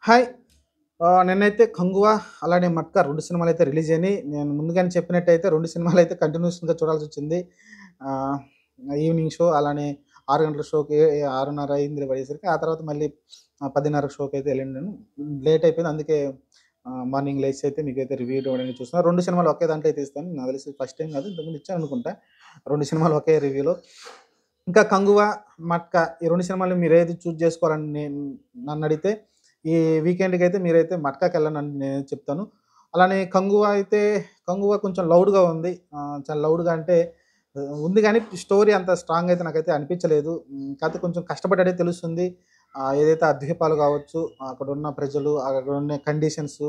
Hi. నిన్నైతే 'కంగువ' అలానే 'matka' 2 సినిమాలైతే release అయినాయి. నేను ముందుగానే చెప్పినట్టయితే 2 సినిమాలైతే కంటిన్యూషన్‌గా చూడాల్సొచ్చింది. ఆహ్, ఈవినింగ్ షో అలానే 6 గంటల షోకి 6:30 అయింది పడేసరికి. ఆ తర్వాత మళ్ళీ 10:30 షోకైతే ఎళ్ళిండాను. లేట్ అయిపోయింది. అందుకే మార్నింగ్ లేసి అయితే మీకైతే రివ్యూ ఇవ్వడానికి చూస్తున్నా. 2 సినిమాలు ఒకే దాంట్లో అయితే ఇస్తాను. నాకు తెలిసి ఫస్ట్ టైమ్ కాదు. ఇంతకుముందు ఇచ్చాననుకుంటా. 2 సినిమాలు ఒకే రివ్యూలో. ఇంకా 'కంగువ', 'మట్కా' ఈ 2 సినిమాలు మీరేది చూజ్ చేసుకోవాలని నన్నడిగితే ఈ వీకెండ్‌కైతే మీరైతే 'మట్కా'కెళ్ళండని నేనైతే చెప్తాను. అలానే 'కంగువ' అయితే 'కంగువ' కొంచెం లౌడ్‌గా ఉంది. చాలా లౌడ్‌గా అంటే ఉంది గానీ స్టోరీ అంత స్ట్రాంగ్ అయితే నాకైతే అనిపించలేదు. కాకపోతే కొంచెం కష్టపడ్డట్టే తెలుస్తుంది. ఏదైతే ఆ ద్వీపాలు కావచ్చు, అక్కడున్న ప్రజలు, అక్కడున్న కండిషన్స్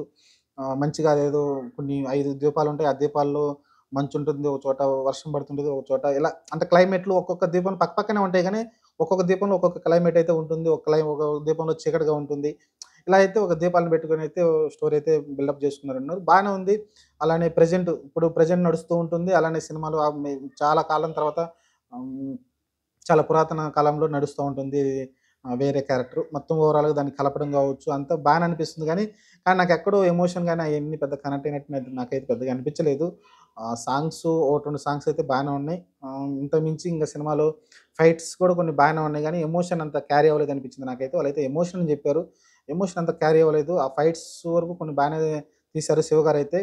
మంచిగా అదేదో కొన్ని 5 ద్వీపాలుంటాయి. ఆ ద్వీపాల్లో మంచుంటుంది. ఒక చోట వర్షం పడుతుంటది. ఒక చోట ఇలా అంటే క్లైమేట్‌లు ఒక్కొక్క ద్వీపం పక్కపక్కనే ఉంటాయి గానీ, ఒక్కొక్క ద్వీపంలో ఒక్కొక్క క్లైమేట్ అయితే ఉంటుంది. ఒక ద్వీపంలో చీకటిగా ఉంటుంది. ఇలా అయితే ఒక దీపాలను పెట్టుకొనైతే స్టోరీ అయితే బిల్డప్ చేసుకున్నారన్నారు. బానే ఉంది. అలానే ఇప్పుడు ప్రెజెంట్ నడుస్తూ ఉంటుంది. అలానే సినిమాలో చాలా కాలం తర్వాత హ్మ్, చాలా పురాతన కాలంలో నడుస్తూ ఉంటుంది. వేరే క్యారెక్టర్. మొత్తం ఓవరాల్‌గా దాన్ని కలపడం గావచ్చు, అంతా బానే అనిపిస్తుంది గానీ, నాకెక్కడో ఎమోషన్ గాని అయన్నీ పెద్ద కనెక్ట్ అయినట్టు నాకైతే పెద్దగా అనిపించలేదు. సాంగ్స్ ఒకటి, 2 సాంగ్స్ అయితే బానే ఉన్నాయి. ఇంతకు మించి ఇంక సినిమాలో ఫైట్స్ కూడా కొన్ని బానే ఉన్నాయి గానీ, ఎమోషన్ అంత క్యారీ అవ్వలేదనిపించింది నాకైతే. వాళ్ళైతే ఎమోషన్ అని జెప్పారు. ఎమోషన్ అంత క్యారీ అవ్వలేదు. ఆ ఫైట్స్ వరకు కొన్ని బానే తీశారు 'శివ' గారైతే.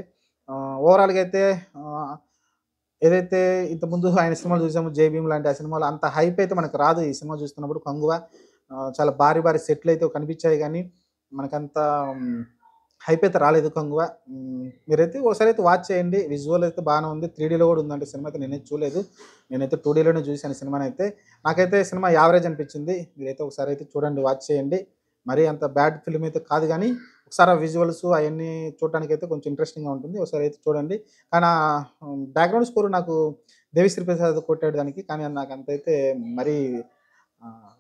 ఓవరాల్‌గా అయితే ఆహ్, ఏదైతే ఇంతకుముందు ఆయన సినిమాలు చూసామో 'జై భీమ్' లాంటి ఆ సినిమాలో అంత హైప్ అయితే మనకు రాదు. ఈ సినిమా చూస్తున్నప్పుడు 'కంగువ' చాలా భారీ భారీ సెట్‌లయితే కనిపించాయి గానీ, మనకంత హైప్ అయితే రాలేదు 'కంగువ'. మీరైతే ఓసారైతే వాచ్ చేయండి. విజువల్ అయితే బానే ఉంది. 3డీలో గూడా ఉందంట సినిమా అయితే నేనైతే చూడలేదు. నేనైతే 2డీలోనే చూసాను సినిమానైతే. నాకైతే సినిమా యావరేజ్ అనిపించింది. మీరైతే ఒకసారైతే చూడండి, వాచ్ చేయండి. మరీ అంత బ్యాడ్ ఫిల్మ్ అయితే కాదు గానీ, ఒకసారి ఆ విజువల్స్ అయన్నీ చూడటానికైతే కొంచెం ఇంట్రెస్టింగ్‌గా ఉంటుంది. ఒకసారైతే చూడండి. కానీ బ్యాక్‌గ్రౌండ్ స్కోర్ నాకు 'దేవిశ్రీ ప్రసాద్' కొట్టాడు దానికి. కానీ నాకంతైతే మరీ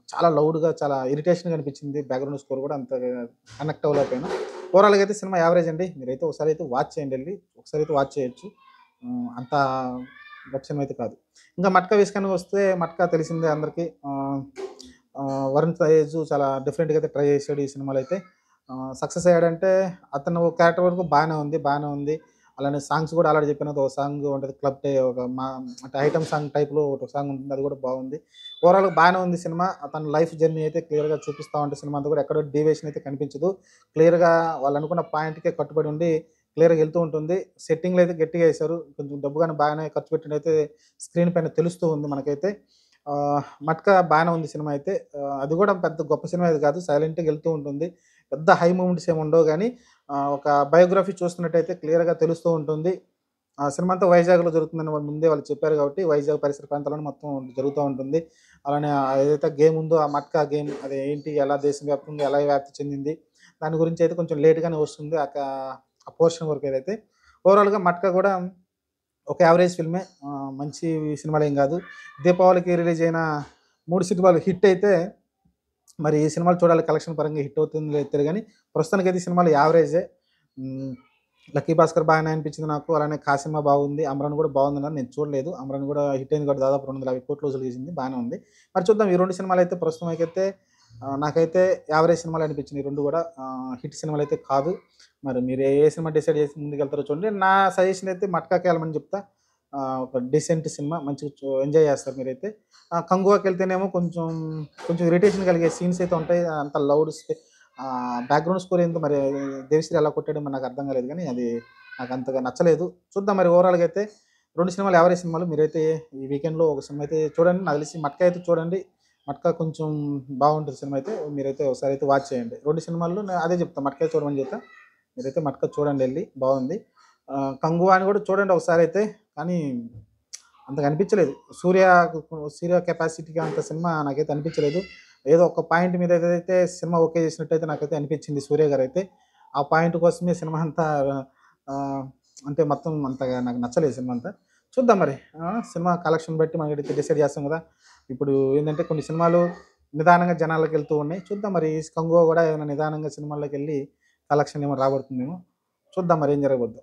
చాలా లౌడ్‌గా చాలా ఇరిటేషన్‌గా అనిపించింది. బ్యాక్‌గ్రౌండ్ స్కోర్ గూడా అంతగా కనెక్ట్ అవ్వలేకపోయాను. ఓవరాల్‌గా అయితే సినిమా యావరేజ్ అండి. మీరైతే ఒకసారైతే వాచ్ చేయండి ఎళ్లి. ఒకసారైతే వాచ్ చేయొచ్చు. అంత గొప్ప సినిమా అయితే కాదు. ఇంకా 'మట్కా' విషయానికొస్తే 'మట్కా' తెలిసిందే అందరికి. ఆహ్, ఆహ్, వరుణ్ తేజ్ చాలా డిఫరెంట్‌గా అయితే ట్రై చేసాడు ఈ సినిమాలో అయితే. సక్సెస్ అయ్యాడంటే అతను క్యారెక్టర్ వరకు బానే ఉంది. బానే ఉంది. అలానే సాంగ్స్ కూడా ఆల్రెడీ చెప్పినట్టు ఒక సాంగ్ ఉంటది. అంటే ఐటెమ్ సాంగ్ టైప్‌లో ఒక సాంగ్ ఉంటుంది. అది కూడా బాగుంది. ఓవరాల్‌గా బానే ఉంది సినిమా. అతని లైఫ్ జర్నీ అయితే క్లియర్‌గా చూపిస్తా ఉంటే సినిమా అంతా కూడా ఎక్కడ డీవియేషన్ అయితే కనిపించదు. క్లియర్‌గా వాళ్ళనుకున్న పాయింట్‌కే కట్టుబడి ఉండి క్లియర్‌గా ఎళ్తూ ఉంటుంది. సెట్టింగ్‌లు అయితే గట్టిగా ఏశారు. కొంచెం డబ్బు గాని బాగానే ఖర్చు పెట్టినట్టయితే స్క్రీన్ పైన తెలుస్తూ ఉంది మనకైతే. 'మట్కా' బానే ఉంది సినిమా అయితే. అది కూడా పెద్ద గొప్ప సినిమా అయితే కాదు. సైలెంట్‌గా ఎళ్తూ ఉంటుంది. పెద్ద హై మూవ్‌మెంట్స్ ఏమి ఉండవు గానీ, ఒక బయోగ్రఫీ చూస్తున్నట్టయితే క్లియర్‌గా తెలుస్తూ ఉంటుంది. ఆ సినిమా అంతా వైజాగ్‌లో జరుగుతుందని వాళ్ళు ముందే చెప్పారు కాబట్టి, వైజాగ్ పరిసర ప్రాంతాల్లోనే మొత్తం జరుగుతా ఉంటుంది. అలానే ఏదైతే గేమ్ ఉందో ఆ మట్కా గేమ్ అది ఏంటి, ఎలా దేశవ్యాప్తంగా ఎలా వ్యాప్తి చెందింది, దాని గురించి అయితే కొంచెం లేట్‌గానే వస్తుంది. ఆ పోర్షన్ వరకు ఏదైతే. ఓవరాల్‌గా మట్కా కూడా ఒక యావరేజ్ ఫిల్మే. మంచి సినిమాలేం గాదు. దీపావళికి రిలీజ్ అయిన 3 సినిమాలు హిట్ అయితే, మరి ఈ సినిమాలు చూడాలి కలెక్షన్ పరంగా హిట్ అవుతుందో లేదో తెలీదు గానీ, ప్రస్తుతానికైతే ఈ సినిమాలు యావరేజే. హ్మ్. 'లక్కీ భాస్కర్' బాగానే అనిపించింది నాకు. అలానే 'కాసిమా' బాగుంది. 'అమరన్' కూడా బాగుందన్నారు. నేను చూడలేదు. 'అమరన్' కూడా హిట్ అయింది కాబట్టి దాదాపు 250,00,00,000 వసూలు చేసింది. బానే ఉంది. మరి చూద్దాం ఈ 2 సినిమాలైతే ప్రస్తుతానికైతే నాకైతే యావరేజ్ సినిమాలే అనిపించినాయి ఈ 2 కూడా. హిట్ సినిమాలైతే కాదు. మరి మీరు ఏ సినిమా డిసైడ్ చేసి ముందుకెళ్తారో చూడండి. నా సజెషన్ అయితే 'మట్కాకే' ఎళ్ళమని చెప్తా. ఒక డీసెంట్ సినిమా. మంచిగా ఎంజాయ్ చేస్తారు మీరైతే. 'కంగువా'కెళ్తేనేమో కొంచెం ఇరిటేషన్ కలిగే సీన్స్ అయితే ఉంటాయి. అంత లౌడ్ బ్యాక్‌గ్రౌండ్ స్కోర్ ఏందో మరి 'దేవిశ్రీ' ఎలా కొట్టాడో మరి నాకు అర్థం కాలేదు గానీ, అది నాకంతగా నచ్చలేదు. చూద్దాం మరి ఓవరాల్‌గా అయితే 2 సినిమాలు యావరేజ్ సినిమాలు. మీరైతే ఈ వీకెండ్‌లో ఒక సినిమా అయితే చూడండి. నాకు తెలిసి 'మట్కా' అయితే చూడండి. 'మట్కా' కొంచెం బాగుంటది సినిమా అయితే. మీరైతే ఒకసారి అయితే వాచ్ చేయండి. 2 సినిమాల్లో నేను అదే చెప్తా. 'మట్కా' చూడమని చెప్తా. మీరైతే 'మట్కా' చూడండి ఎళ్లి. బాగుంది. 'కంగువా'ని కూడా చూడండి ఒకసారైతే. కానీ అంతగా అనిపించలేదు. 'సూర్య' కెపాసిటీకి అంత సినిమా నాకైతే అనిపించలేదు. ఏదో ఒక పాయింట్ మీద ఏదైతే సినిమా ఓకే చేసినట్టయితే నాకైతే అనిపించింది 'సూర్య' గారైతే. ఆ పాయింట్ కోసమే సినిమా అంతా ఆహ్, అంటే మొత్తం అంతగా నాకు నచ్చలేదు సినిమా అంతా. చూద్దాం మరి. సినిమా కలెక్షన్ బట్టి మనమైతే డిసైడ్ చేస్తాం గదా! ఇప్పుడు ఏందంటే కొన్ని సినిమాలు నిదానంగా జనాల్లోకెళ్తూ ఉన్నాయి. చూద్దాం మరి 'కంగువ' గూడా ఏమైనా నిదానంగా సినిమాల్లోకెళ్ళి కలెక్షన్ ఏమైనా రాబడుతుందేమో. చూద్దాం మరి ఏం జరగబోద్దో.